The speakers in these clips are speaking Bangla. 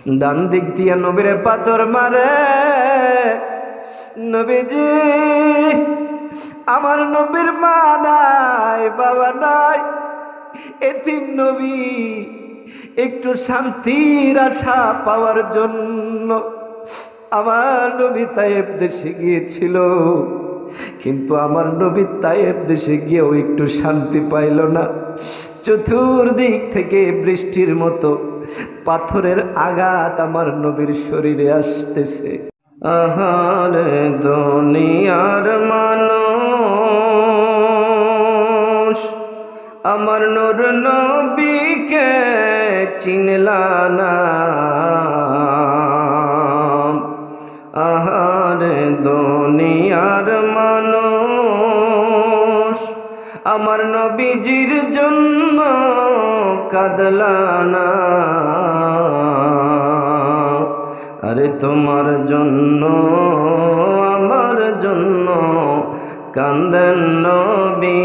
ডান দিক দিয়ে নবীরে পাথর মারে। নবীজি, আমার নবীর মা নাই, বাবা নাই, এতিম নবী। একটু শান্তির আশা পাওয়ার জন্য আমার নবী তায়েব দেশে গিয়েছিল, কিন্তু আমার নবী তায়েব দেশে গিয়েও একটু শান্তি পাইল না। চতুর্দিক থেকে বৃষ্টির মতো পাথরের আঘাত আমার নবীর শরীরে আসতেছে। আহারে দুনিয়ার মানুষ, আমার নূর নবীকে চিনলা না। আহারে দুনিয়ার মানুষ, আমার নবীজির জন্য কাঁদলা না। আরে তোমার জন্য, আমার জন্য কান্দেন নবী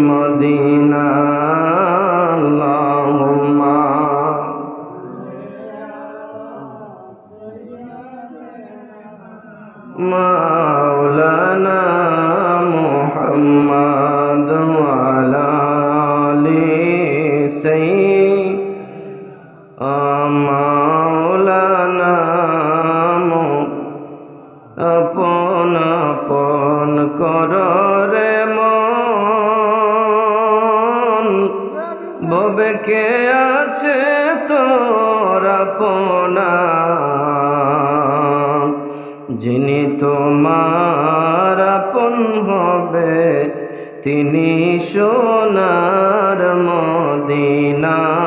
মদিনা। আল্লাহুম্মা মাওলানা মুহাম্মদ ওয়া আলা আলি সাইয়্যিদিনা মাওলানা। আপন আপন কর রে মন, ববে কে আছে তোর আপনা। যিনি তোমার আপন হবে তিনি সোনার মদিনায়।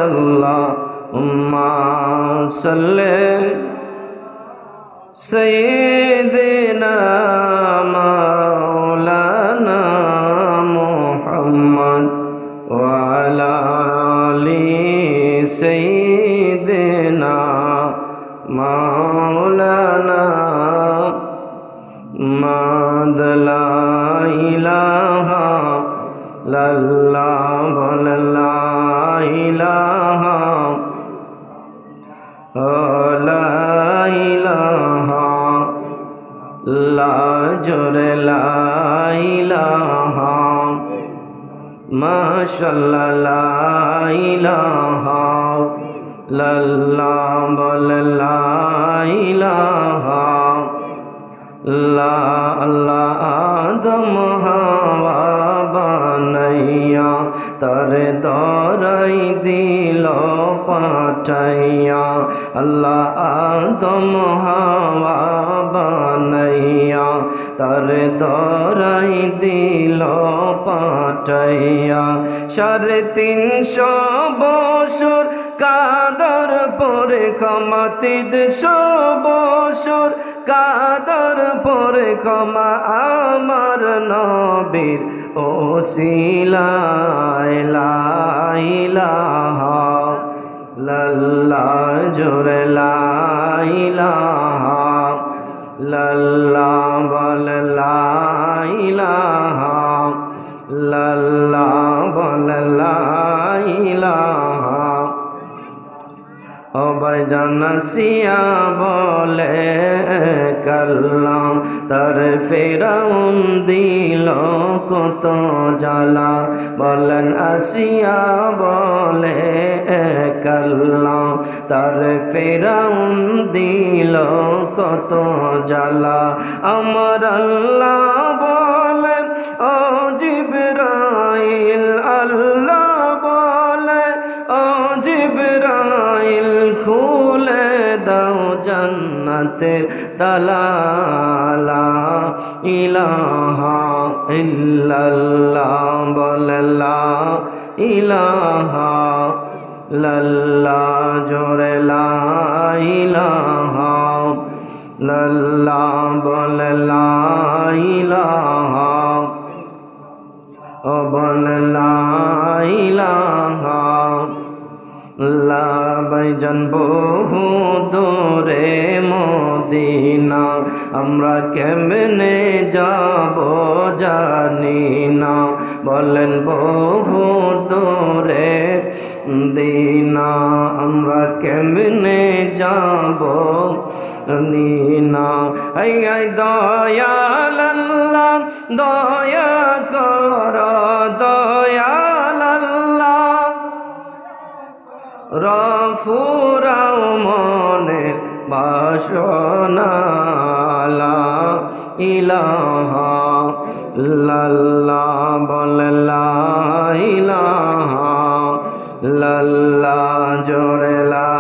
আল্লাহুম্মা সাল্লি সাইয়্যিদিনা মাওলানা মুহাম্মদ ওয়া আলা আলি সাইয়্যিদিনা মাওলানা। মাদ লা ইলাহা ইল্লাল্লাহ লা ইলাহা লা ইলাহা লা জোরে লা ইলাহা মাশাআল্লাহ লা ইলাহা ইল্লাল্লাহ লা ইলাহা লা। আল্লাহ আদম হাওয়া বানাইয়া তারে দরাই দিল পাঠাইয়া। আল্লাহ আদম হাওয়া বানাইয়া তারে দরাই দিল পাঠাইয়া। 350 বছর কাদর পরে ক্ষমা, 300 বছর কাদর পরে ক্ষমা আমার নবীর ওসিলায়। লা ইলাহা ইল্লাল্লাহ জোরে লা ইলাহা ইল্লাল্লাহ বল লা ইলাহা ইল্লাল্লাহ বল লা ইলাহা। ও ভাইজান আসিয়া বলে কাল্লাম, তার ফেরাউন দিল কত জ্বালা। বলেন আসিয়া বলে কাল্লাম, তার ফেরাউন দিল কত জ্বালা। আমার আল্লাহ বলেন ও জিবরাইল, আল্লাহ বলে ও জিবরাইল খুলে দাও জান্নাতের তালা। লা ইলাহা ইল্লাল্লাহ বলে লা ইলাহা ইল্লাল্লাহ জোরে লা ইলাহা ইল্লাল্লাহ বলে লা ইলাহা ও বলে লা ইলাহা। লা ভাইজান বহু দূরে মদিনা, আমরা কেমনে যাব জানি না। বলেন বহু দূরে দিনা আমরা কেমনে যাব নিনা। আই আই দয়াল আল্লাহ দয়া কর দয়াল আল্লাহ রফুরাও মনের বাসনা লা ইলাহা ইল্লাল্লাহ বল লা ইলাহা ইল্লাল্লাহ জোরে লা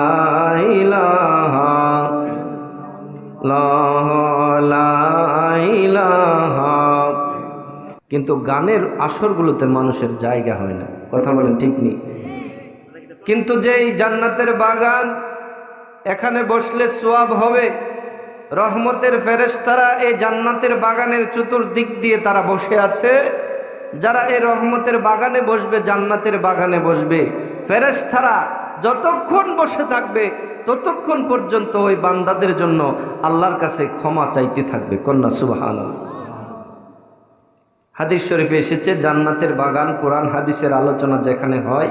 ইলাহা লা ইলাহা। কিন্তু গানের আসরগুলোতে মানুষের জায়গা হয় না, কথা বলেন ঠিক নেই? কিন্তু যেই জান্নাতের বাগান, এখানে বসলে সওয়াব হবে। রহমতের ফেরেশতারা এই জান্নাতের বাগানের চতুর্দিক দিয়ে তারা বসে আছে। যারা এই রহমতের বাগানে বসবে, জান্নাতের বাগানে বসবে, ফেরেশতারা যতক্ষণ বসে থাকবে ততক্ষণ পর্যন্ত ওই বান্দাদের জন্য আল্লাহর কাছে ক্ষমা চাইতে থাকবে। কন্যা সুবহানাল্লাহ। হাদিস শরীফে এসেছে জান্নাতের বাগান, কোরআন হাদিসের আলোচনা যেখানে হয়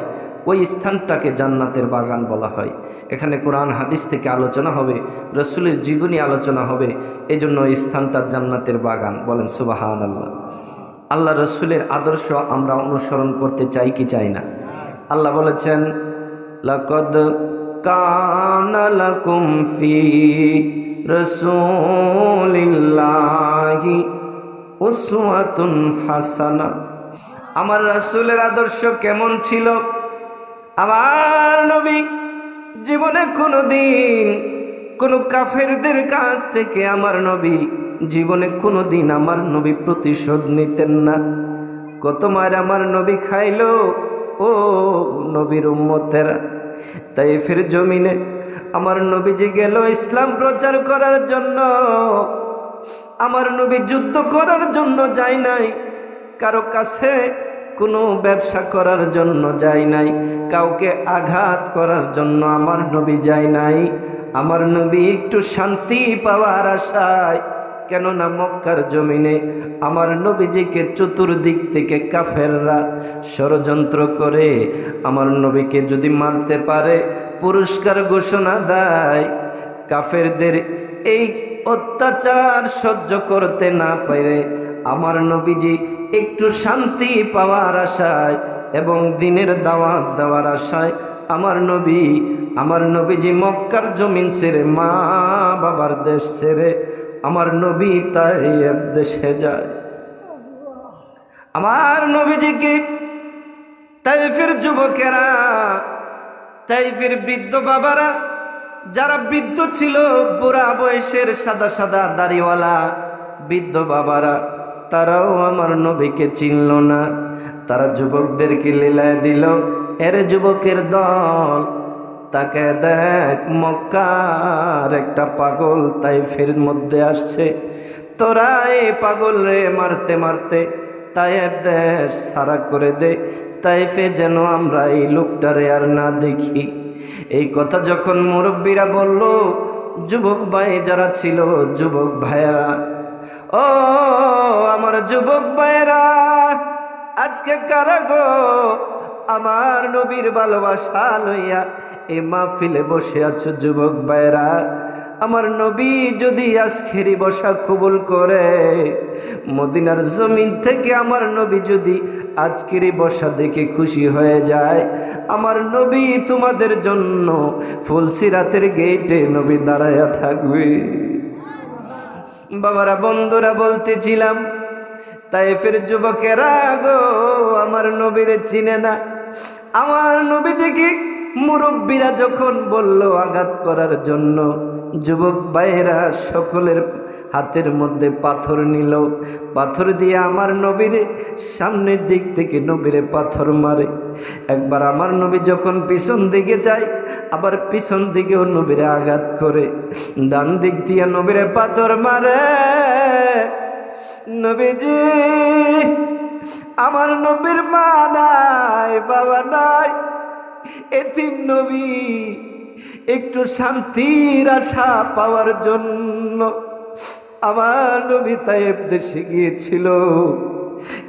ওই স্থানটাকে জান্নাতের বাগান বলা হয়। এখানে কোরআন হাদিস থেকে আলোচনা হবে, রসুলের জীবনী আলোচনা হবে, এই জন্য ওই স্থানটা জান্নাতের বাগান। বলেন সুবহানাল্লাহ। আল্লাহ রসুলের আদর্শ আমরা অনুসরণ করতে চাই কি চাই না? আল্লাহ বলেছেন লাকাদ কানা লাকুম ফি রাসূলিল্লাহি উসওয়াতুন হাসানা। আমার রাসূলের আদর্শ কেমন ছিল? আমার নবী জীবনে কোনোদিন কোন কাফেরদের কাছ থেকে আমার নবী জীবনে কোনোদিন আমার নবী প্রতিশোধ নিতেন না। কত মার আমার নবী খাইলো ও নবীর উম্মতেরা। তাইফের জমিনে আমার নবীজি গেল ইসলাম প্রচার করার জন্য। আমার নবী যুদ্ধ করার জন্য যায় নাই, কারো কাছে কোনো ব্যবসা করার জন্য যায় নাই, কাউকে আঘাত করার জন্য আমার নবী যায় নাই। আমার নবী একটু শান্তি পাওয়ার আশায়, কেননা মক্কার জমিনে আমার নবীজিকে চতুর্দিক থেকে কাফেররা ষড়যন্ত্র করে আমার নবীকে যদি মারতে পারে পুরস্কার ঘোষণা দেয়। কাফেরদের এই অত্যাচার সহ্য করতে না পারে আমার নবীজি একটু শান্তি পাওয়ার আশায় এবং দিনের দাওয়াত দেওয়ার আশায় আমার নবীজি মক্কার জমিন ছেড়ে, মা বাবার দেশ ছেড়ে আমার নবী তাইফ দেশে যায়। আমার নবীজিকে তাইফের যুবকেরা, তাইফের বৃদ্ধ বাবারা, যারা বৃদ্ধ ছিল, বুড়া বয়সের সাদা সাদা দাড়িওয়ালা বৃদ্ধ বাবারা, তারাও আমার নবীকে চিনল না। তারা যুবকদেরকে লীলায় দিল, এর যুবকের দল, তাকে দেখ মক্কার একটা পাগল তাইফের মধ্যে আসছে, তোরা এই পাগল রে মারতে মারতে তাইফ দেশ সারা করে দে, তাইফে যেন আমরা এই লোকটারে আর না দেখি। এই কথা যখন মুরব্বীরা বলল, যুবক ভাই যারা ছিল, যুবক ভাইয়েরা, ও আমার যুবক ভাইয়েরা, আজকে কারা গো আমার নবীর ভালোবাসা লইয়া এই মাহফিলে বসে আছো? যুবক ভাইয়েরা, আমার নবী যদি আজকেরই বসা কবুল করে, মদিনার জমিন থেকে আমার নবী যদি আজকেরই বসা দেখে খুশি হয়ে যায়, আমার নবী তোমাদের জন্য ফুলসিরাতের গেটে নবী দাঁড়ায়া থাকবে। বাবারা, বন্ধুরা, বলতেছিলাম তাইফের যুবকেরা গো আমার নবীরে চিনে না। আমার নবীজিকে মুরব্বীরা যখন বলল আঘাত করার জন্য, যুবক ভাইয়েরা সকলের হাতের মধ্যে পাথর নিল, পাথর দিয়ে আমার নবীরে সামনের দিক থেকে নবীরে পাথর মারে। একবার আমার নবী যখন পিছন দিকে যায়, আবার পিছন দিকেও নবীরে আঘাত করে, ডান দিক দিয়ে নবীরে পাথর মারে। নবীজি, আমার নবীর মা নাই, বাবা নাই, এতিম নবী, একটু শান্তির আশা পাওয়ার জন্য আমার নবী তাইফ দেশে গিয়েছিল।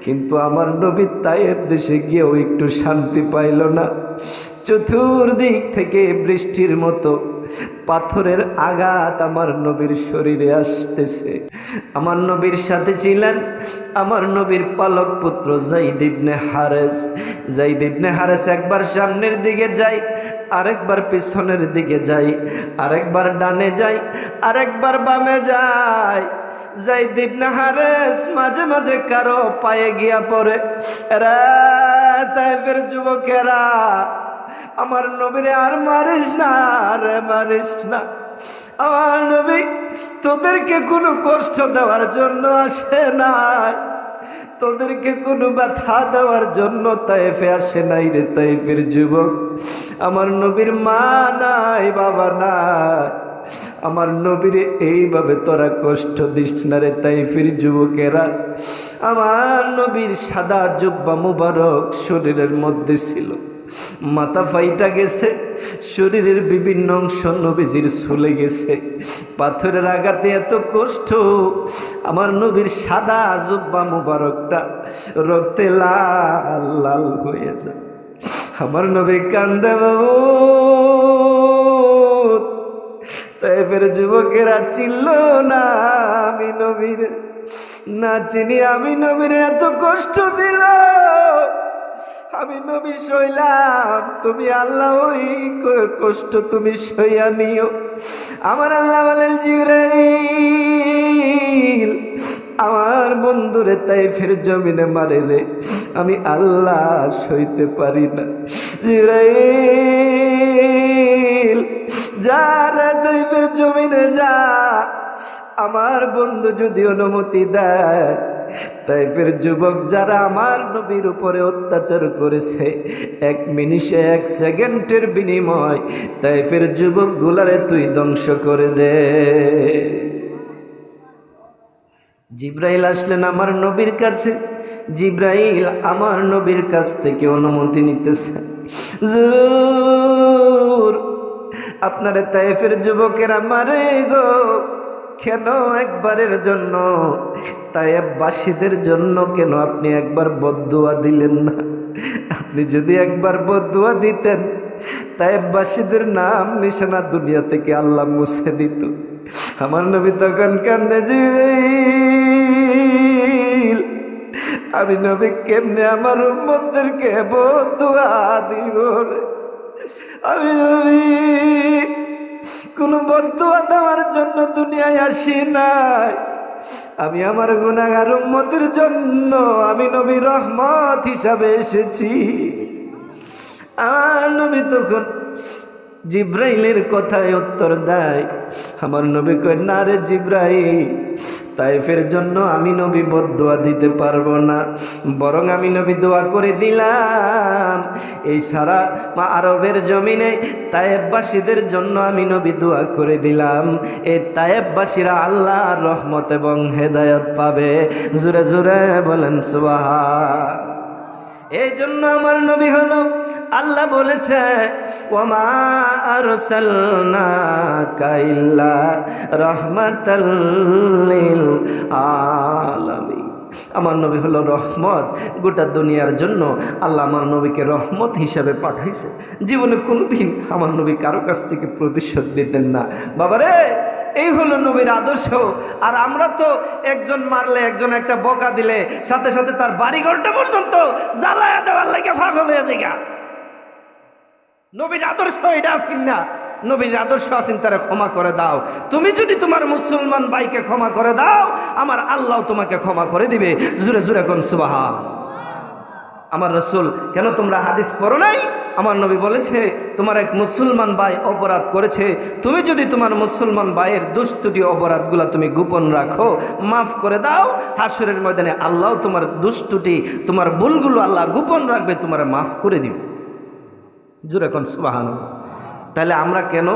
কিন্তু আমার নবী তাইফ দেশে গিয়েও একটু শান্তি পাইল না। চতুর্দিক থেকে বৃষ্টির মতো পাথরের আঘাত আমার নবীর শরীরে আসতেছে। আমার নবীর সাথে ছিলেন আমার নবীর পালক পুত্র যায়েদ ইবনে হারেস। যায়েদ ইবনে হারেস একবার সামনের দিকে যায়, আরেকবার পিছনের দিকে যায়, আরেকবার ডানে যায়, আরেকবার বামে যায়। যায়েদ ইবনে হারেস মাঝে মাঝে কারো পায়ে গিয়া পড়ে। এরা তায়েফের যুবকেরা, আমার নবীরে আর মারিস না, রে মারিস না। আমার নবী তোদেরকে কোনো কষ্ট দেওয়ার জন্য আসে নাই, তোদেরকে কোনো ব্যথা দেওয়ার জন্য তায়েফে আসে নাই রে তায়েফের যুবক। আমার নবীর মা নাই, বাবা নাই, আমার নবীরে এইভাবে তোরা কষ্ট দিস না রে তায়েফের যুবকেরা। আমার নবীর সাদা জুব্বা মুবারক শরীরের মধ্যে ছিল, মাথা ফাইটা গেছে, শরীরের বিভিন্ন অংশ নবীজির ছুলে গেছে। পাথরের আঘাতে এত কষ্ট, আমার নবীর সাদা জুব্বা মুবারকটা রক্তে লাল লাল হয়ে যায়। আমার নবী কান্দে, বাবু। তায়েফের যুবকেরা চিনল না আমি নবীর, না চিনি আমি নবীর এত কষ্ট দিল। আমি নবী সইলাম, তুমি আল্লাহ ওই কষ্ট তুমি সইয়া নিও। আমার আল্লাহ বলেন, জিবরাইল আমার বন্ধুরে তায়েফের জমিনে মারে রে, আমি আল্লাহ সইতে পারি না। জিবরাইল যা রে তায়েফের জমিনে যা, আমার বন্ধু যদি অনুমতি দেয়, তায়েফের যুবক যারা আমার নবীর উপরে অত্যাচার করেছে, 1 মিনিটে 1 সেকেন্ডের বিনিময় তায়েফের যুবক গুলারে তুই ধ্বংস করে দে। জিবরাইল আসলেন আমার নবীর কাছে। জিবরাইল আমার নবীর কাছ থেকে অনুমতি নিতেছে, হুজুর আপনারে তায়েফের যুবকেরা মারে গো। কেন একবারের জন্য, তায়েফবাসীদের জন্য কেন আপনি একবার বদদুয়া দিলেন না? আপনি যদি একবার বদদুয়া দিতেন, তায়েফবাসীদের নাম নিশানা দুনিয়া থেকে আল্লাহ মুছে দিত। আমার নবী তখন কান্দে, জিবরাইল আমি নবী কেমনে আমার উম্মতদেরকে বদদুয়া দিব রে? আমি নবী কোন বদদুয়া দেওয়ার জন্য দুনিয়ায় আসি নাই, আমি আমার গুনাহগার উম্মতের জন্য আমি নবী রহমত হিসাবে এসেছি। আমার নবী তখন জিবরাইলের কথায় উত্তর দেয়। আমার নবী কয়, না রে জিবরাইল, তায়েফের জন্য আমি নবী বদদুয়া দিতে পারবো না, বরং আমি নবী দোয়া করে দিলাম এই সারা আরবের জমিনে তায়েফবাসীদের জন্য আমি নবী দোয়া করে দিলাম, এই তায়েফবাসীরা আল্লাহর রহমত এবং হেদায়েত পাবে। জোরে জোরে বলেন সুবহান। এই জন্য আমার নবী হলো, আল্লাহ বলেছে, ওয়ামা আরসালনাকা ইল্লা রাহমাতাল লিল আলামিন। আমার নবী হলো রহমত গোটা দুনিয়ার জন্য। আল্লাহ আমার নবীকে রহমত হিসাবে পাঠাইছে। জীবনে কোনোদিন আমার নবী কারো কাছ থেকে প্রতিশোধ দিতেন না। বাবারে, এই হলো নবীর আদর্শ। আর আমরা তো একজন মারলে, একজন একটা বকা দিলে সাথে সাথে তার বাড়িঘরটা পর্যন্ত জ্বালায়া দেওয়ার লাগে পাগল হয়ে যায়। নবীর আদর্শ এটা আসেন না। নবীর আদর্শ আসেন তারা ক্ষমা করে দাও। তুমি যদি তোমার মুসলমান ভাইকে ক্ষমা করে দাও, আমার আল্লাহ তোমাকে ক্ষমা করে দিবে। জুরে জুরে কোন সুবহান। আমার রাসূল, কেন তোমরা হাদিস পড়ো নাই? আমার নবী বলেছে, তোমার এক মুসলমান ভাই অপরাধ করেছে, তুমি যদি তোমার মুসলমান ভাইয়ের দুষ্টুটি অপরাধগুলো তুমি গোপন রাখো, মাফ করে দাও, হাসরের ময়দানে আল্লাহ তোমার দুষ্টুটি, তোমার ভুলগুলো আল্লাহ গোপন রাখবে, তোমার মাফ করে দিবে। জোরে কোন সুবহানাল্লাহ। তাহলে আমরা কেন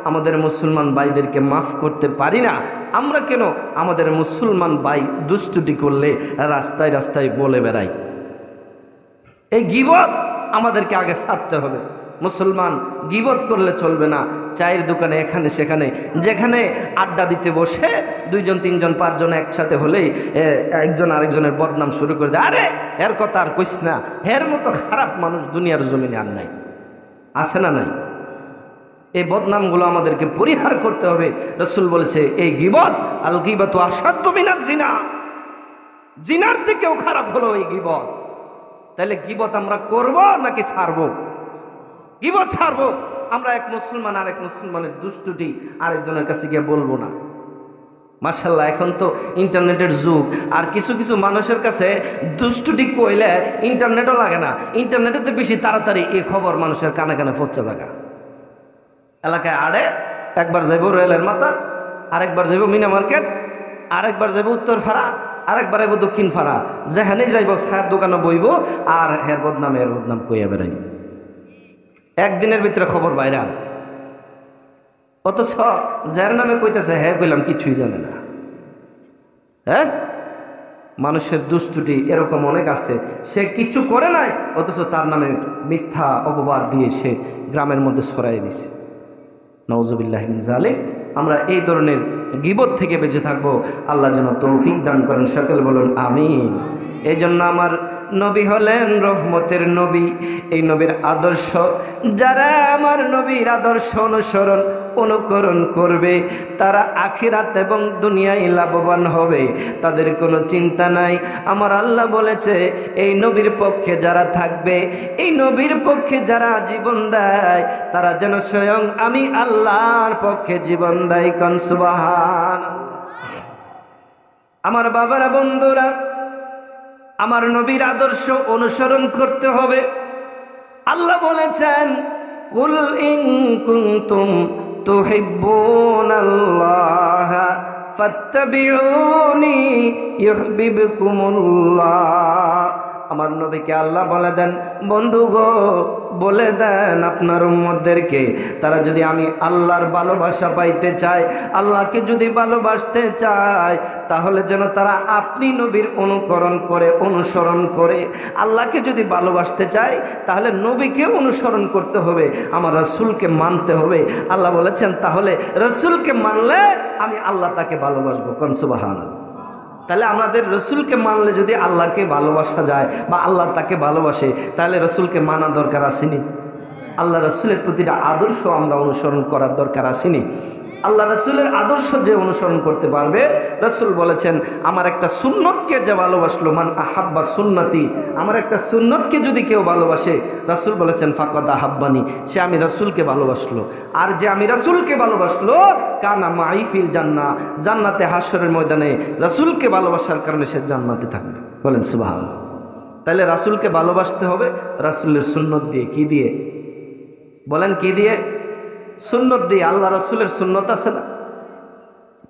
আমাদের মুসলমান ভাইদেরকে মাফ করতে পারি না? আমরা কেন আমাদের মুসলমান ভাই দুষ্টুটি করলে রাস্তায় রাস্তায় বলে বেড়াই? এই গীবত আমাদেরকে আগে ছাড়তে হবে। মুসলমান গীবত করলে চলবে না। চায়ের দোকানে এখানে সেখানে যেখানে আড্ডা দিতে বসে 2 জন 3 জন 5 জন একসাথে হলেই একজন আরেকজনের বদনাম শুরু করে দেয়। আরে এর কথা আর কইস না, এর মতো খারাপ মানুষ দুনিয়ার জমিনে আর নাই। আছে না নাই? এই বদনামগুলো আমাদেরকে পরিহার করতে হবে। রাসূল বলেছে এই গীবত, আল গীবাতু আশাদ্দু মিনাজ জিনা, জিনার থেকেও খারাপ হলো এই গীবত। তাহলে গীবত আমরা করব নাকি ছাড়বো? গীবত ছাড়বো। আমরা এক মুসলমান আরেক মুসলমানের দুষ্টুটি আরেকজনের কাছে গিয়ে বলবো না। মাশাআল্লাহ, এখন তো ইন্টারনেটের যুগ। আর কিছু কিছু মানুষের কাছে দুষ্টুটি কইলে ইন্টারনেটও লাগে না, ইন্টারনেটেতে বেশি তাড়াতাড়ি এই খবর মানুষের কানে কানে পৌঁছে থাকা। এলাকায় আড়ে একবার যাইব রেলের মাথা, আরেকবার যাইব মিনা মার্কেট, আরেকবার যাইব উত্তর ফাড়া, আরেকবার যাইব দক্ষিণ ফাড়া। যেখানেই যাইব ছায়ের দোকানে বইব আর হের বদনাম কইয়া বেড়াইব। একদিনের ভিতরে খবর ভাইরাল। অথচ যার নামে কইতেছে হ্যাঁ কইলাম কিছুই জানে না। হ্যাঁ, মানুষের দুষ্টুটি এরকম অনেক আছে, সে কিছু করে নাই অথচ তার নামে মিথ্যা অপবাদ দিয়ে সে গ্রামের মধ্যে ছড়াই দিছে। নাউজুবিল্লাহি মিন যালিক। আমরা এই ধরনের গীবত থেকে বেঁচে থাকবো। আল্লাহ যেন তৌফিক দান করেন, সকলে বলুন আমিন। এই জন্য আমার নবী হলেন রহমতের নবী। এই নবীর আদর্শ, যারা আমার নবীর আদর্শ অনুকরণ করবে তারা আখিরাত এবং দুনিয়ায় লাভবান হবে, তাদের কোনো চিন্তা নাই। আমার আল্লাহ বলেছে এই নবীর পক্ষে যারা থাকবে, এই নবীর পক্ষে যারা জীবন দেয় তারা যেন স্বয়ং আমি আল্লাহর পক্ষে জীবন দেয়। কোন সুবহানাল্লাহ। আমার বাবারা, বন্ধুরা, আমার নবীর আদর্শ অনুসরণ করতে হবে। আল্লাহ বলেছেন কুল ইন কুনতুম তুহিব্বুনাল্লাহ ফাত্তাবিউনি ইউহিব্বুকুমুল্লাহ। আমার নবীকে আল্লাহ বলে দেন, বন্ধু গো বলে দেন আপনার উম্মতদেরকে, তারা যদি আমি আল্লাহর ভালোবাসা পাইতে চায়, আল্লাহকে যদি ভালোবাসতে চায়, তাহলে যেন তারা আপনি নবীর অনুসরণ করে। আল্লাহকে যদি ভালোবাসতে চায় তাহলে নবীকে অনুসরণ করতে হবে, আমার রাসূলকে মানতে হবে। আল্লাহ বলেছেন তাহলে রাসূলকে মানলে আমি আল্লাহ তাকে ভালোবাসবো। কোন সুবহানাল্লাহ। তাহলে আমাদের রসুলকে মানলে যদি আল্লাহকে ভালোবাসা যায় বা আল্লাহ তাকে ভালোবাসে, তাহলে রসুলকে মানা দরকার আসেনি? আল্লাহ রসুলের প্রতিটা আদর্শ আমরা অনুসরণ করার দরকার আসেনি? আল্লাহ রসুলের আদর্শ যে অনুসরণ করতে পারবে, রসুল বলেছেন আমার একটা সুন্নতকে যে ভালোবাসলো, মান আহাব্বা সুন্নতি, আমার একটা সুন্নতকে যদি কেউ ভালোবাসে, রসুল বলেছেন ফাকাদ আহাব্বানি, সে আমি রসুলকে ভালোবাসলো। আর যে আমি রসুলকে ভালোবাসলো কানা মাই ফিল জান্নাহ, জান্নাতে হাসরের ময়দানে রসুলকে ভালোবাসার কারণে সে জান্নাতে থাকবে। বলেন সুবহানাল্লাহ। তাহলে রাসূলকে ভালোবাসতে হবে রাসূলের সুন্নত দিয়ে। কি দিয়ে বলেন? কি দিয়ে? সুন্নত দিয়ে। আল্লাহ রসুলের সুন্নত আছে না?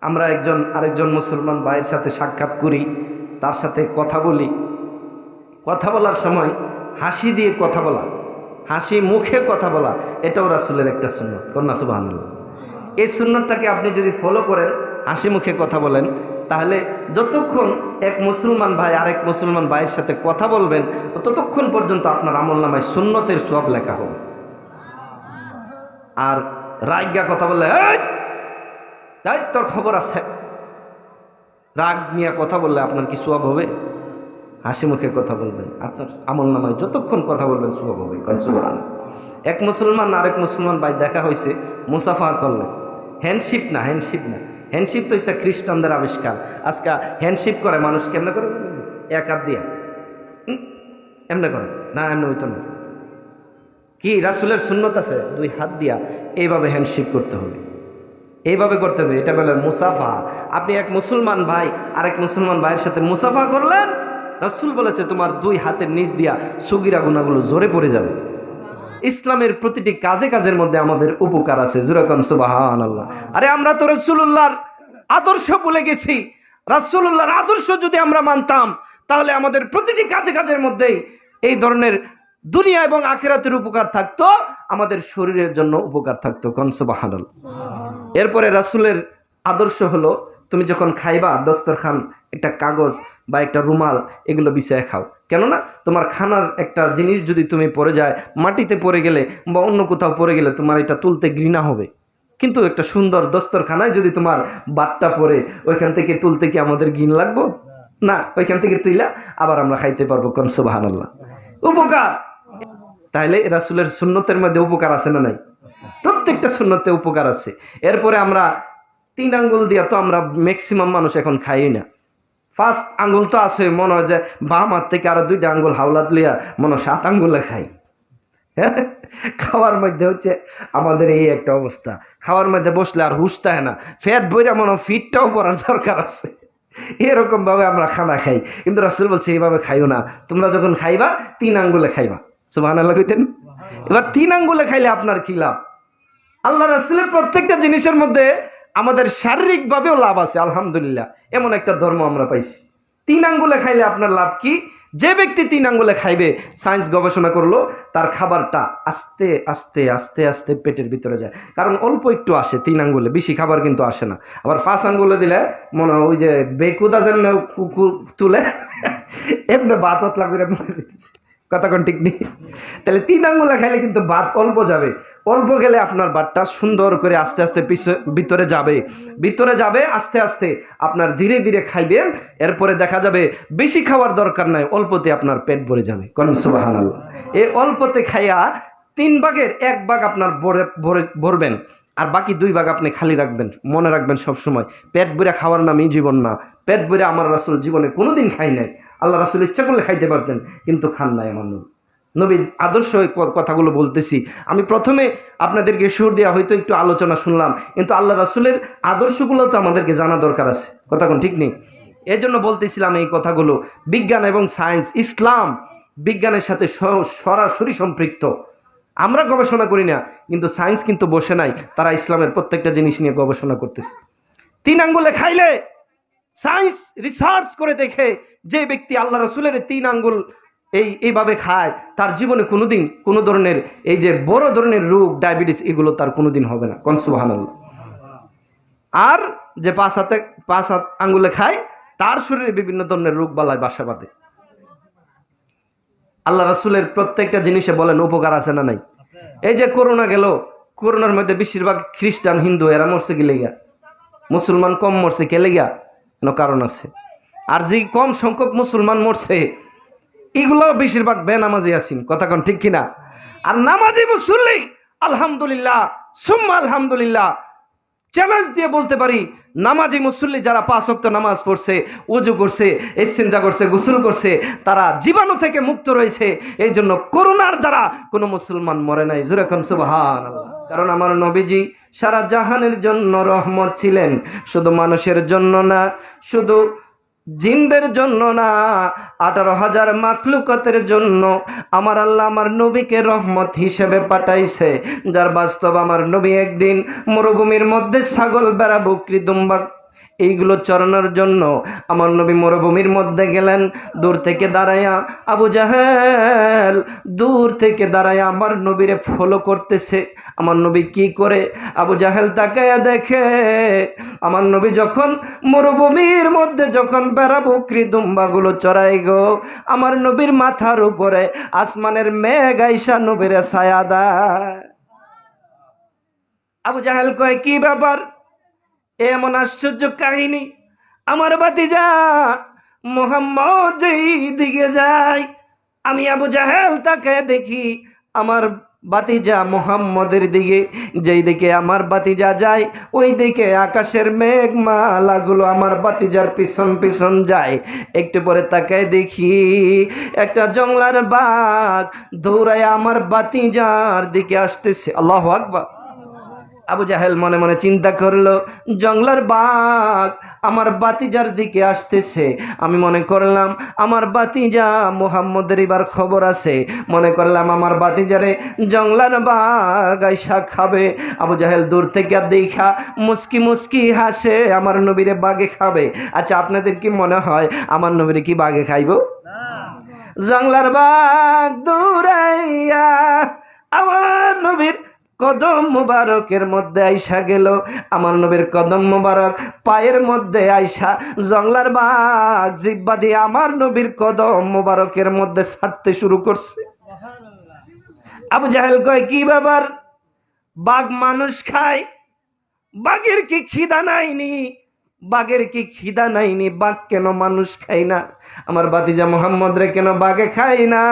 আমরা আরেকজন মুসলমান ভাইয়ের সাথে সাক্ষাৎ করি, তার সাথে কথা বলি, কথা বলার সময় হাসি দিয়ে কথা বলা, হাসি মুখে কথা বলা, এটাও রাসূলের একটা সুন্নত। কন্যা সুবহানাল্লাহ। এই সুন্নতটাকে আপনি যদি ফলো করেন, হাসি মুখে কথা বলেন, তাহলে যতক্ষণ এক মুসলমান ভাই আরেক মুসলমান ভাইয়ের সাথে কথা বলবেন ততক্ষণ পর্যন্ত আপনার আমলনামায় সুন্নতের সওয়াব লেখা হবে। আর রাগা কথা বললে এই তোর খবর আছে, রাগ নিয়ে কথা বললে আপনার কি সওয়াব হবে? হাসি মুখে কথা বলবেন, আপনার আমলনামায় যতক্ষণ কথা বলবেন সওয়াব হবে। সুবহানাল্লাহ। এক মুসলমান আরেক মুসলমান ভাই দেখা হয়েছে, মুসাফা করলেন। হ্যান্ডশিপ না, হ্যান্ডশিপ তো একটা খ্রিস্টানদের আবিষ্কার। আজকে হ্যান্ডশিপ করে মানুষ কেমনে করে? এক হাত দিয়ে এমনে করে না, এমনি হইতো না। কি রাসূলের সুন্নত আছে দুই হাত দিয়া এইভাবে হ্যান্ডশিপ করতে হবে, এইভাবে করতে হবে। এটা বলে মুসাফা। আপনি এক মুসলমান ভাই আরেক মুসলমান ভাইয়ের সাথে মুসাফা করলেন, রাসূল বলেছে তোমার দুই হাতের নিচ দিয়া সগীরা গুনাহগুলো জোরে পড়ে যাবে। ইসলামের প্রতিটি কাজের মধ্যে আমাদের উপকার আছে। যেরকম সুবহানাল্লাহ। আরে আমরা তো রাসূলুল্লাহর আদর্শ ভুলে গেছি। রাসূলুল্লাহর আদর্শ যদি আমরা মানতাম তাহলে আমাদের প্রতিটি কাজের মধ্যেই এই ধরনের দুনিয়া এবং আখিরাতের উপকার থাকতো, আমাদের শরীরের জন্য উপকার থাকতো। কোন সুবহানাল্লাহ। এরপরে রাসূলের আদর্শ হলো তুমি যখন খাইবা দস্তরখান একটা কাগজ বা একটা রুমাল এগুলো বিছায় খাও। কেননা তোমার খানার একটা জিনিস যদি তুমি পড়ে যায়, মাটিতে পড়ে গেলে বা অন্য কোথাও পড়ে গেলে তোমার এটা তুলতে ঘৃণা হবে। কিন্তু একটা সুন্দর দস্তরখানায় যদি তোমার বাটটা পড়ে, ওইখান থেকে তুলতে কি আমাদের ঘৃণ লাগবো? না, ওইখান থেকে তুইলা আবার আমরা খাইতে পারবো। কোন সুবহানাল্লাহ। উপকার। তাহলে রাসূলের সুন্নতের মধ্যে উপকার আছে না নাই? প্রত্যেকটা সুন্নতে উপকার আছে। এরপরে আমরা 3 আঙ্গুল দিয়া তো আমরা ম্যাক্সিমাম মানুষ এখন খাই না। ফার্স্ট আঙ্গুল তো আছে, মনে হয় যে বাম হাত থেকে আরো 2টা আঙ্গুল হাওলাত লিয়া মনে হয় 7 আঙ্গুলে খাই। হ্যাঁ, খাওয়ার মধ্যে হচ্ছে আমাদের এই একটা অবস্থা। খাওয়ার মধ্যে বসলে আর হুশ থাকে না, ফ্যাট বইরা মনে হয় ফিটটাও পড়ার দরকার আছে। এরকম ভাবে আমরা খানা খাই, কিন্তু রাসূল বলছে এইভাবে খাইও না, তোমরা যখন খাইবা 3 আঙ্গুলে খাইবা। সুবহানাল্লাহ কইতেন। এবার 3 আঙ্গুলে খাইলে আপনার কি লাভ? আল্লাহ রাসূলের প্রত্যেকটা জিনিসের মধ্যে আমাদের শারীরিক ভাবেও লাভ আছে। আলহামদুলিল্লাহ, এমন একটা ধর্ম আমরা পাইছি। 3 আঙ্গুলে খাইলে আপনার লাভ কি? যে ব্যক্তি 3 আঙ্গুলে খাইবে, সায়েন্স গবেষণা করলো, তার খাবারটা আস্তে আস্তে আস্তে আস্তে পেটের ভিতরে যায়। কারণ অল্প একটু আসে 3 আঙ্গুলে, বেশি খাবার কিন্তু আসে না। আবার 5 আঙ্গুলে দিলে মনে হয় ওই যে বেকুদা যেন কুকুর তুলে এমনি ভাত অতলা করে মারে দিতেছে। কথা কোন ঠিক নেই? তাহলে 3 আঙ্গুলে খাইলে কিন্তু ভাত অল্প যাবে। অল্প গেলে আপনার ভাতটা সুন্দর করে আস্তে আস্তে ভিতরে যাবে, ভিতরে যাবে আস্তে আস্তে। আপনার ধীরে ধীরে খাইবেন, এরপরে দেখা যাবে বেশি খাওয়ার দরকার নাই, অল্পতে আপনার পেট ভরে যাবে। কোন সুবহানাল্লাহ। এই অল্পতে খাইয়া 3 ভাগের 1 ভাগ আপনার ভরবেন, আর বাকি 2 ভাগ আপনি খালি রাখবেন। মনে রাখবেন সব সময়, পেট ভরে খাওয়ার নামই জীবন না। পেট ভরে আমার রাসূল জীবনে কোনোদিন খাই নাই। আল্লাহ রাসূল ইচ্ছা করলে খাইতে পারতেন, কিন্তু খান নাই। আমার নবীর আদর্শ কথাগুলো বলতেছি। আমি প্রথমে আপনাদেরকে সুর দেওয়া হয়তো একটু আলোচনা শুনলাম, কিন্তু আল্লাহ রাসূলের আদর্শগুলো তো আমাদেরকে জানা দরকার আছে। কথা কোন ঠিক নেই? এই জন্য বলতেছিলাম এই কথাগুলো। বিজ্ঞান এবং সায়েন্স, ইসলাম বিজ্ঞানের সাথে সরাসরি সম্পৃক্ত। আমরা গবেষণা করি না, কিন্তু সায়েন্স কিন্তু বসে নাই, তারা ইসলামের প্রত্যেকটা জিনিস নিয়ে গবেষণা করতেছে। 3 আঙ্গুলে খাইলে সায়েন্স রিসার্চ করে দেখে যে ব্যক্তি আল্লাহ রাসূলের 3 আঙ্গুল এইভাবে খায়, তার জীবনে কোনোদিন কোনো ধরনের এই যে বড় ধরনের রোগ, ডায়াবেটিস, এগুলো তার কোনোদিন হবে না। কোন সুবহানাল্লাহ। আর যে 5 হাত আঙ্গুলে খায়, তার শরীরে বিভিন্ন ধরনের রোগ বালায় বাসা বাঁধে। আল্লাহ রাসূলের প্রত্যেকটা জিনিসে বলেন উপকার আছে না নাই? এই যে করোনা গেল, করোনার মধ্যে বেশিরভাগ খ্রিস্টান, হিন্দু এরা মরছে কি লেগা? মুসলমান কম মরছে কে লেগা? কারণ আছে। আর যে কম সংখ্যক মুসলমান মরছে, এগুলো বেশিরভাগ বেনামাজি আছেন। কথা কোন ঠিক কিনা? আর নামাজি মুসল্লি আলহামদুলিল্লাহ সুম্মা আলহামদুলিল্লাহ, চ্যালেঞ্জ দিয়ে বলতে পারি, নামাজি মুসল্লি যারা 5 ওয়াক্ত নামাজ পড়ছে, ওযু করছে, ইস্তিনজা করছে, গোসল করছে, তারা জীবাণু থেকে মুক্ত রয়েছে। এই জন্য করোনার দ্বারা কোনো মুসলমান মরে নাই। জোরে কোন সুবহানাল্লাহ। কারণ আমার নবীজি সারা জাহানের জন্য রহমত ছিলেন, শুধু মানুষের জন্য না, শুধু জিনদের জন্য না, 18,000 মাখলুকাতের জন্য আমার আল্লাহ আমার নবীকে রহমত হিসেবে পাঠাইছে। যার বাস্তব আমার নবী একদিন মরুভূমির মধ্যে ছাগল, বেড়া, বকরি, দুম্বা এইগুলো চরানোর জন্য আমার নবী মরুভূমির মধ্যে গেলেন। দূর থেকে দাঁড়ায়া আবু জাহেল দূর থেকে দাঁড়ায়া আমার নবীরে ফলো করতেছে। আমার নবী কি করে? আবু জাহেল তাকায়া দেখে আমার নবী যখন মরুভূমির মধ্যে যখন বেড়া, বকরি, দুম্বাগুলো চড়াই গো, আমার নবীর মাথার উপরে আসমানের মেঘ আইসা নবীরে ছায়া দেয়। আবু জাহেল কয় কি ব্যাপার? এমন আশ্চর্য কাহিনী, আমার ভাতিজা মুহাম্মদ যেই দিকে যায়, আমি আবু জাহেল তাকে দেখি আমার ভাতিজা মুহাম্মদের দিকে। যেই দিকে আমার ভাতিজা যায়, ওই দিকে আকাশের মেঘমালাগুলো আমার ভাতিজার পিছন পিছন যায়। একটু পরে তাকায় দেখি একটা জংলার বাঘ দৌড়ায় আমার ভাতিজার দিকে আসতেছে। আল্লাহু আকবার। আবু জাহেল মনে মনে চিন্তা করলো, জংলার বাঘ আমার ভাতিজার দিকে আসতেছে। আমি মনে করলাম আমার ভাতিজা মুহাম্মদের এবার খবর আছে। মনে করলাম আমার ভাতিজারে জংলার বাঘ আইসা খাবে। আবু জাহেল দূর থেকে দেখা মুস্কি মুস্কি হাসে, আমার নবীরে বাঘে খাবে। আচ্ছা, আপনাদের কি মনে হয় আমার নবীরে কি বাঘে খাইব? জংলার বাঘ দৌড়াইয়া আমার নবীর কদম মুবারকের মধ্যে আইসা গেল। আমার নবীর কদম মুবারক পায়ের মধ্যে আইসা জংলার বাঘ জিহ্বা দিয়ে আমার নবীর কদম মুবারকের মধ্যে ছাড়তে শুরু করছে। আবু জাহেল কয় কি ব্যাপার? বাঘ মানুষ খায়, বাঘের কি খিদা নাইনি? বাঘের কি খিদা নাইনি? বাঘ কেন মানুষ খায় না? আমার ভাতিজা মুহাম্মদ রে কেন বাঘে খায় না?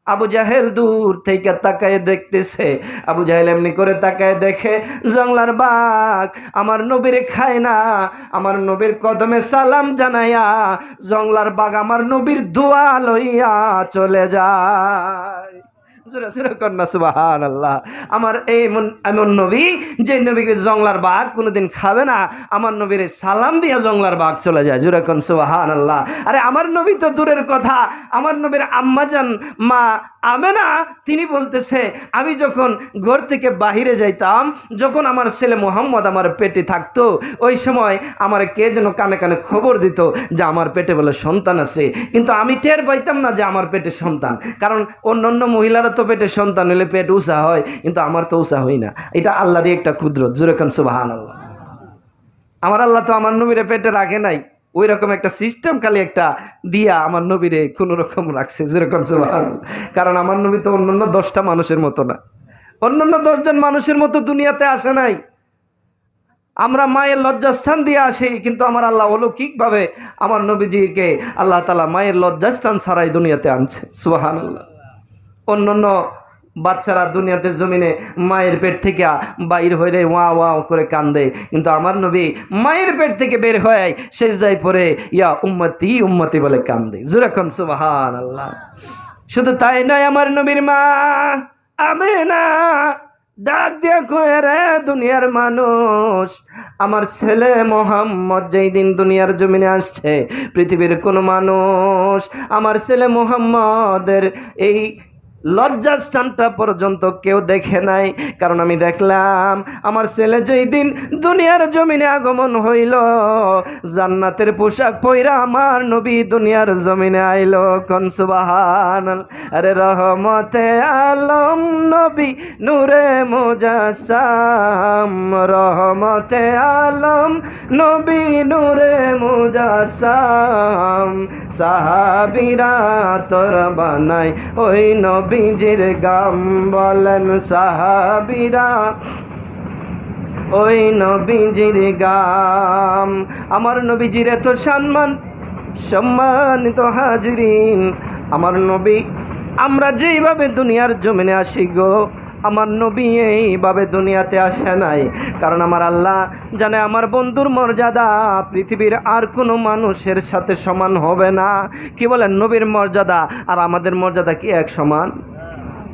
আবু জাহেল দূর থেকে তাকায় দেখতেছে। আবু জাহেল এমনি করে তাকায় দেখে জংলার বাঘ আমার নবীরে খায় না, আমার নবীর কদমে সালাম জানাইয়া জংলার বাঘ আমার নবীর দোয়া লইয়া চলে যায়। জোরে জোরে কন্যা সুবহানাল্লাহ। আমার এমন নবী যে নবীকে জংলার বাঘ কোনোদিন খাবে না, আমার নবীর সালাম দিয়া জংলার বাঘ চলে যায়। জোরে কন সুবহানাল্লাহ। আরে আমার নবী তো দূরের কথা, আমার নবীর আম্মাজান মা আমেনা তিনি বলতেছে আমি যখন ঘর থেকে বাহিরে যাইতাম, যখন আমার ছেলে মোহাম্মদ আমার পেটে থাকতো, ওই সময় আমার কে যেন কানে কানে খবর দিত যে আমার পেটে বলে সন্তান আছে, কিন্তু আমি টের পাইতাম না যে আমার পেটে সন্তান। কারণ অন্য মহিলারা তো পেটে সন্তান হলে পেট উঁচা হয়, কিন্তু আমার তো উঁচা হই না। এটা আল্লাহরই একটা কুদরত। জোরে কান সুবহানাল্লাহ। আমার আল্লাহ তো আমার নবীরে পেটে রাখে নাই, ওই রকম একটা সিস্টেম খালি একটা দিয়া আমার নবীরে কোন রকম রাখছে। যেরকম সুবহানাল্লাহ। কারণ আমার নবী তো অন্যান্য 10টা মানুষের মতো না, অন্যান্য 10 জন মানুষের মতো দুনিয়াতে আসে নাই। আমরা মায়ের লজ্জাস্থান দিয়ে আসি, কিন্তু আমার আল্লাহ অলৌকিকভাবে আমার নবীজিকে আল্লাহ তাআলা মায়ের লজ্জাস্থান ছাড়াই দুনিয়াতে আনছে। সুবহানাল্লাহ। অন্যান্য বাচ্চারা দুনিয়াতে জমিনে মায়ের পেট থেকে বাইর হয়ে ওয়া ওয়া করে কান্দে, কিন্তু আমার নবী মায়ের পেট থেকে বের হয়ে সেজদায় পড়ে ইয়া উম্মতি উম্মতি বলে কান্দে। জোরে কোন সুবহানাল্লাহ। শুধু তাই নয়, আমার নবীর মা আমেনা ডাক দিয়া কয়ে রে দুনিয়ার মানুষ, আমার ছেলে মোহাম্মদ যেই দিন দুনিয়ার জমিনে আসছে, পৃথিবীর কোনো মানুষ আমার ছেলে মোহাম্মদের এই লজ্জাস্থানটা পর্যন্ত কেউ দেখে নাই। কারণ আমি দেখলাম আমার ছেলে যেই দিন দুনিয়ার জমিনে আগমন হইল, জান্নাতের পোশাক পইরা আমার নবী দুনিয়ার জমিনে আইলো। কোন সুবহানাল্লাহ। আরে রহমতে আলম নবী নূরে মুজাসসাম, রহমতে আলম নবী নূরে মুজাসসাম, সাহাবীরা তোর বানাই ওই নবী নবীজির গাম, বলেন সাহাবীরা ওই নবীজির গাম। আমার নবীজির এত সম্মানিত হাজিরিন, আমার নবী আমরা যেইভাবে দুনিয়ার জমিনে আসি গো, আমার নবী এইভাবে দুনিয়াতে আসে নাই। কারণ আমার আল্লাহ জানে আমার বন্ধুর মর্যাদা পৃথিবীর আর কোনো মানুষের সাথে সমান হবে না। কি বলেন, নবীর মর্যাদা আর আমাদের মর্যাদা কি এক সমান?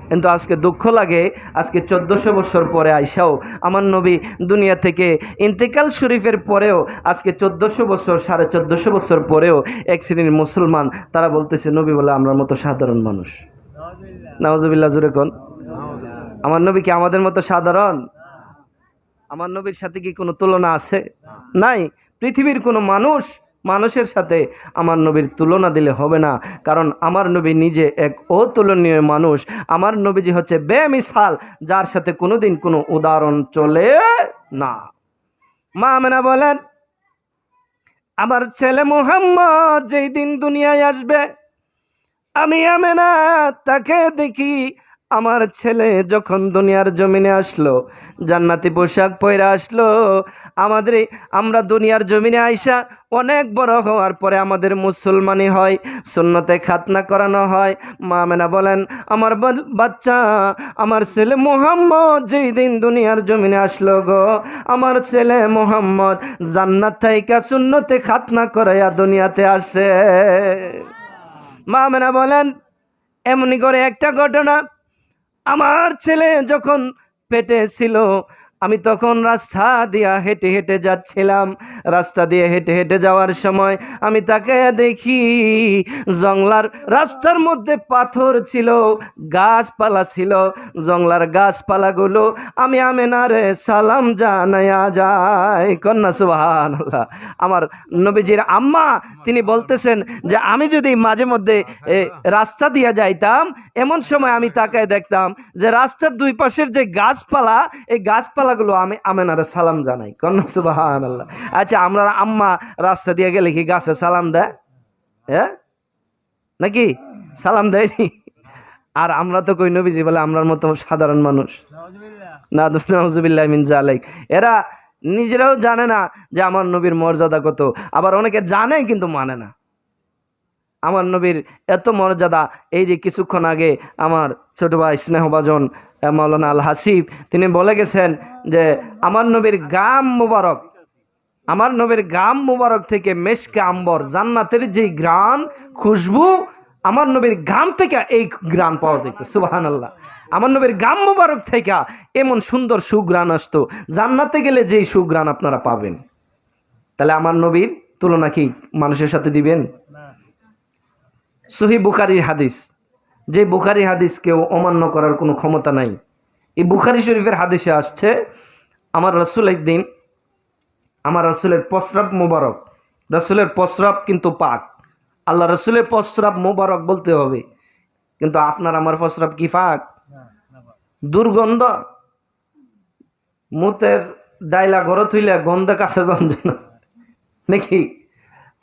কিন্তু আজকে দুঃখ লাগে, আজকে 1400 বছর পরে আইসাও আমার নবী দুনিয়া থেকে ইন্তেকাল শরীফের পরেও আজকে 1400 বছর 1450 বছর পরেও এক শ্রেণীর মুসলমান তারা বলতেছে নবী বলে আমরা মতো সাধারণ মানুষ। নাউজুবিল্লাহ। জোরে কোন। আমার নবী কি আমাদের মতো সাধারণ? আমার নবীর সাথে কি কোনো তুলনা আছে? নাই। পৃথিবীর কোনো মানুষের সাথে আমার নবীর তুলনা দিলে হবে না। কারণ আমার নবী নিজে এক অতুলনীয় মানুষ। আমার নবীজি হচ্ছে বেমিসাল, যার সাথে কোনোদিন কোনো উদাহরণ চলে না। মা আমেনা বলেন আমার ছেলে মুহাম্মদ যেই দিন দুনিয়ায় আসবে, আমি আমেনা তাকে দেখি আমার ছেলে যখন দুনিয়ার জমিনে আসলো, জান্নাতি পোশাক পরে আসলো। আমরা দুনিয়ার জমিনে আইসা অনেক বড় হওয়ার পরে আমাদের মুসলমানি হয়, সুন্নতে খাতনা করানো হয়। মা আমেনা বলেন আমার বাচ্চা, আমার ছেলে মুহাম্মদ যেই দিন দুনিয়ার জমিনে আসলো গো, আমার ছেলে মুহাম্মদ জান্নাত থেকে সুন্নতে খাতনা করাইয়া দুনিয়াতে আসে। মা আমেনা বলেন এমনি করে একটা ঘটনা, আমার ছেলে যখন পেটে ছিল, আমি তখন রাস্তা দিয়ে হেঁটে হেঁটে যাচ্ছিলাম। রাস্তা দিয়ে হেঁটে হেঁটে যাওয়ার সময় আমি তাকে দেখি জংলার রাস্তার মধ্যে পাথর ছিল, গাছপালা ছিল। জংলার গাছপালাগুলো আমি আমেনারে সালাম জানায়া যাই। কন্যা সুবহানাল্লাহ। আমার নবীজির আম্মা তিনি বলতেছেন যে আমি যদি মাঝে মধ্যে রাস্তা দিয়ে যাইতাম, এমন সময় আমি তাকায় দেখতাম যে রাস্তার দুই পাশের যে গাছপালা, এই গাছপালাগুলো আমি আমেনারে সালাম জানাই। কন্যা সুবহানাল্লাহ। আচ্ছা, আমরা আম্মা রাস্তা দিয়ে গেলে কি গাছে সালাম দেয়? হ্যাঁ নাকি সালাম দেয়নি? আর আমরা তো কই নবীজি বলে আমরার মতো সাধারণ মানুষ। নাউজুবিল্লাহ মিন যালিক। এরা নিজেরাও জানে না যে আমার নবীর মর্যাদা কত, আবার অনেকে জানে কিন্তু মানে না। আমার নবীর এত মর্যাদা। এই যে কিছুক্ষণ আগে আমার ছোট ভাই স্নেহভাজন মাওলানা আল হাসিব তিনি বলে গেছেন যে আমার নবীর গাম মুবারক, আমার নবীর গাম মুবারক থেকে মেশকে আম্বর জান্নাতের যে ঘ্রাণ খুশবু, আমার নবীর গাম থেকে এই ঘ্রাণ পাওয়া যেত। সুবহানাল্লাহ। আমার নবীর গাম মুবারক থেকে এমন সুন্দর সুঘ্রাণ আসতো, জান্নাতে গেলে যেই সুঘ্রাণ আপনারা পাবেন। তাহলে আমার নবীর তুলনা কি মানুষের সাথে দিবেন? সহিহ বুখারীর হাদিস, যে বুখারী হাদিস কেউ অমান্য করার কোনো ক্ষমতা নাই। এই বুখারী শরীফের হাদিসে আসছে, আমার রাসূল একদিন, আমার রাসূলের প্রস্রাব মুবারক, রাসূলের প্রস্রাব কিন্তু পাক, আল্লাহ রাসূলের প্রস্রাব মুবারক বলতে হবে, কিন্তু আপনার আমার প্রস্রাব কি পাক? দুর্গন্ধ, মুতের ডাইলা ঘরে থইলে গন্ধে কাছে জমজনা নাকি?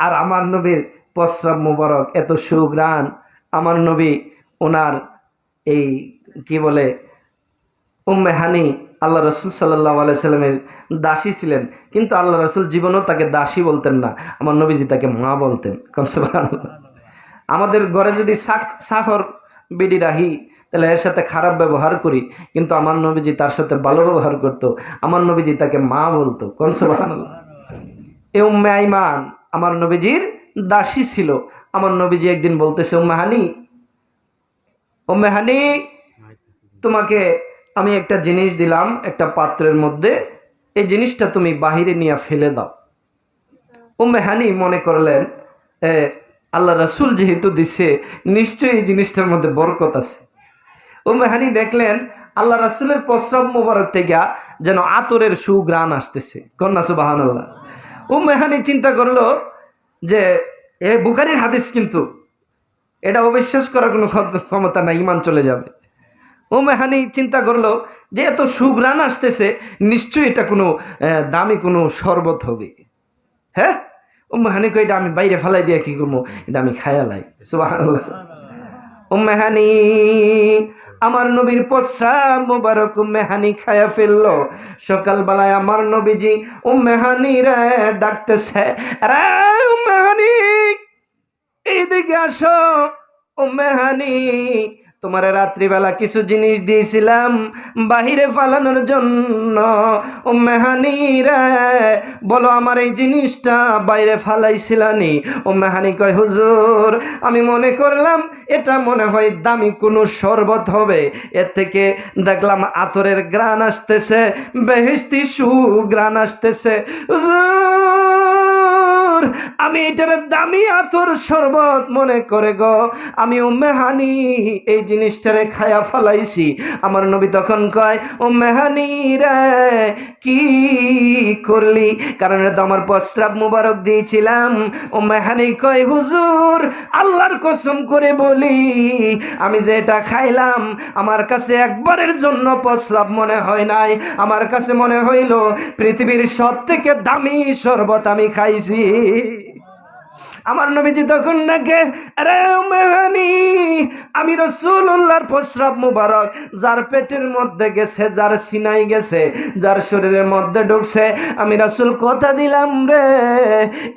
আর আমার নবীর প্রস্রাব মুবারক এত সুঘ্রাণ। আমার নবী ওনার এই কি বলে উম্মে হানি আল্লাহ রসুল সাল্লাল্লাহু আলাইহি সাল্লামের দাসী ছিলেন, কিন্তু আল্লাহ রসুল জীবনেও তাকে দাসী বলতেন না, আমার নবীজি তাকে মা বলতেন। সুবহানাল্লাহ। আমাদের ঘরে যদি সাখর বিডি রাহি তাহলে এর সাথে খারাপ ব্যবহার করি, কিন্তু আমার নবীজি তার সাথে ভালো ব্যবহার করত, আমার নবীজি তাকে মা বলতো। সুবহানাল্লাহ। এ উম্মে আইমান আমার নবীজির দাসী ছিল। আমার নবীজি একদিন বলতেছে, উম্মে হানি, তোমাকে আমি একটা জিনিস দিলাম একটা পাত্রের মধ্যে, এই জিনিসটা তুমি বাহিরে নিয়ে ফেলে দাও। উম্মে হানি মনে করলেন আল্লাহ রাসূল যেহেতু দিছে নিশ্চয়ই এই জিনিসটার মধ্যে বরকত আছে। উম্মে হানি দেখলেন আল্লাহ রাসূলের প্রস্রাব মোবারক থেকে যেন আতরের সুঘ্রাণ আসতেছে। কন্যা সুবহানাল্লাহ। উম্মে হানি চিন্তা করলো যে এ বুখারীর হাদিস, কিন্তু এটা অবিশ্বাস করার কোনো ক্ষমতা নাই, ঈমান চলে যাবে। উম্মে হানি চিন্তা করলো যে এত সুঘ্রাণ আসতেছে, নিশ্চয়ই এটা কোনো দামি কোনো শরবত হবে। হ্যাঁ, উম্মে হানি কই, এটা আমি বাইরে ফেলাই দিয়ে কি করবো, এটা আমি খায়ালাই। সুবহানাল্লাহ। উম্মে হানি আমার নবীর প্রস্রাব মোবারক উম্মে হানি খায়া ফেললো। সকালবেলায় আমার নবীজি উম্মে হানি রে ডাকতেছে, রে উম্মে হানি এইদিকে আসো। উম্মে হানি, তোমার রাত্রিবেলা কিছু জিনিস দিয়েছিলাম বাহিরে ফালানোর জন্য। উম্মে হানি রে বলো, আমার এই জিনিসটা বাইরে ফালাইছিলানি? উম্মে হানি কয়, হুজুর আমি মনে করলাম এটা মনে হয় দামি কোনো শরবত হবে, এর থেকে দেখলাম আতরের ঘ্রাণ আসতেছে, বেহেশতি সুঘ্রাণ আসতেছে। হুজুর আমি এটার দামি আতর শরবত মনে করে গো আমি উম্মে হানি এই জিনিসটারে খায়া ফলাইছি। আমার নবী তখন কয়, উম্মে হানি রে কি করলি? কারণ এটা তো আমার প্রস্রাব মুবারক দিয়েছিলাম। উম্মে হানি কয়, হুজুর আল্লাহর কসম করে বলি, আমি যে এটা খাইলাম আমার কাছে একবারের জন্য প্রস্রাব মনে হয় নাই, আমার কাছে মনে হইল পৃথিবীর সব থেকে দামি শরবত আমি খাইছি। আমার নবীজি তখন ডাকে, আরে উম্মে হানি, আমি রাসূলুল্লাহর প্রস্রাব মুবারক যার পেটের মধ্যে গেছে, যার সিনাই গেছে, যার শরীরের মধ্যে ঢুকছে, আমি রাসূল কথা দিলাম রে,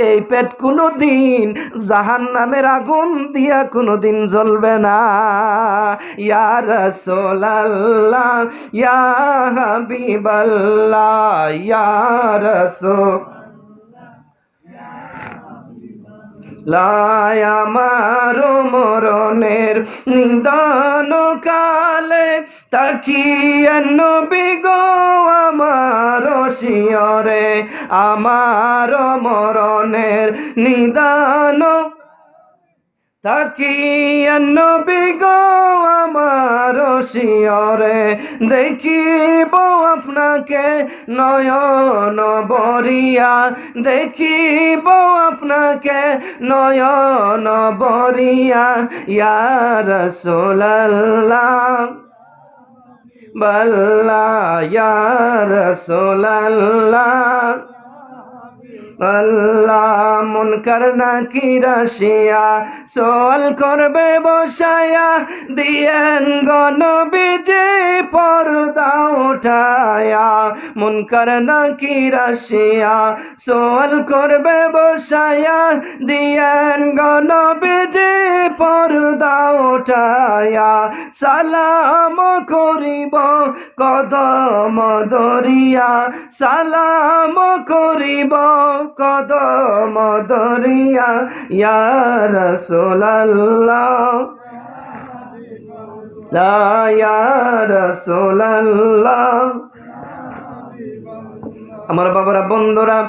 এই পেট কোনোদিন জাহান্নামের আগুন দিয়া কোনোদিন জ্বলবে না। ইয়া রাসূলুল্লাহ, ইয়া হাবিবাল্লাহ, ইয়া রাসূল লাই আমার মরণের নিদান কালে তাকিয়ে নবী গো আমার শিয়রে, আমার মরণের নিদান তাকিয়ে নবী গো আমার শিয়রে, দেখিব আপনাকে নয়ন বরিয়া, দেখিব আপনাকে নয়ন বরিয়া। ইয়া রাসূলুল্লাহ বাল্লা, ইয়া রাসূলুল্লাহ আল্লাহ মুনকার নাকির আসিয়া সওয়াল করবে বসায়া দিয়েন গো নবীজি পর্দা উঠায়া মুনকার নাকির আসিয়া সওয়াল করবে বসায়া দিয়েন গো নবীজি পর্দা উঠায়া সালাম করিব কদম দরিয়া সালাম করিব কদম দরিয়া ইয়া রাসূলুল্লাহ ইয়া রাসূলুল্লাহ। আমার বাবারা বন্ধুরা,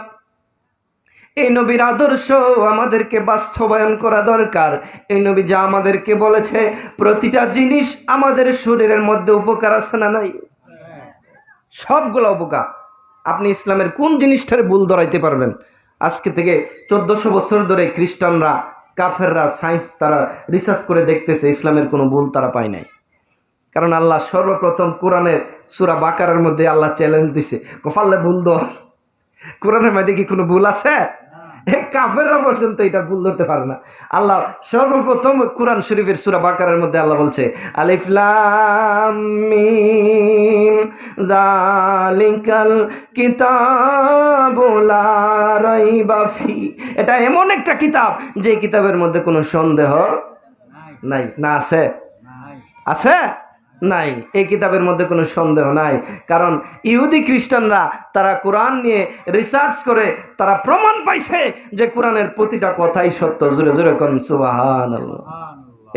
এই নবীর আদর্শ আমাদেরকে বাস্তবায়ন করা দরকার। এই নবী যা আমাদেরকে বলেছে প্রতিটা জিনিস আমাদের শরীরের মধ্যে উপকার আছে না নাই? সবগুলো উপকার। আপনি ইসলামের কোন জিনিসটারে ভুল ধরাইতে পারবেন? আজকে থেকে 1400 বছর ধরে খ্রিস্টানরা, কাফেররা, সায়েন্স তারা রিসার্চ করে দেখতেছে ইসলামের কোনো ভুল তারা পায় নাই। কারণ আল্লাহ সর্বপ্রথম কোরআনের সূরা বাকারার মধ্যে আল্লাহ চ্যালেঞ্জ দিছে, কফাল্লে ভুল ধর। কোরআনের মধ্যে কি কোনো ভুল আছে? কাফেররা পর্যন্ত এটা ভুল ধরতে পারে না। আল্লাহ সর্বপ্রথম কোরআন শরীফের সূরা বাকারার মধ্যে আল্লাহ বলছে আলিফ লাম মিম যালিকাল কিতাবু লা রাইবা ফি। এটা এমন একটা কিতাব যে কিতাবের মধ্যে কোনো সন্দেহ নাই। না আছে? আছে? নাই। এই কিতাবের মধ্যে কোনো সন্দেহ নাই। কারণ ইহুদি খ্রিস্টানরা তারা কোরআন নিয়ে রিসার্চ করে তারা প্রমাণ পাইছে যে কোরআনের প্রতিটা কথাই সত্য। জোরে জোরে কোন সুবহানাল্লাহ।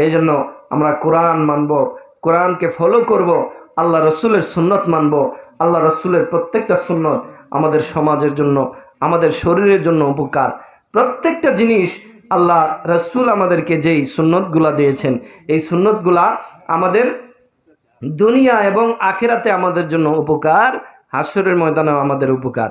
এই জন্য আমরা কোরআন মানব, কোরআনকে ফলো করব, আল্লাহ রসুলের সুন্নত মানব। আল্লাহ রসুলের প্রত্যেকটা সুন্নত আমাদের সমাজের জন্য, আমাদের শরীরের জন্য উপকার। প্রত্যেকটা জিনিস আল্লাহ রসুল আমাদেরকে যেই সুন্নতগুলা দিয়েছেন, এই সুন্নতগুলা আমাদের দুনিয়া এবং আখিরাতে আমাদের জন্য উপকার, হাসরের ময়দানেও আমাদের উপকার।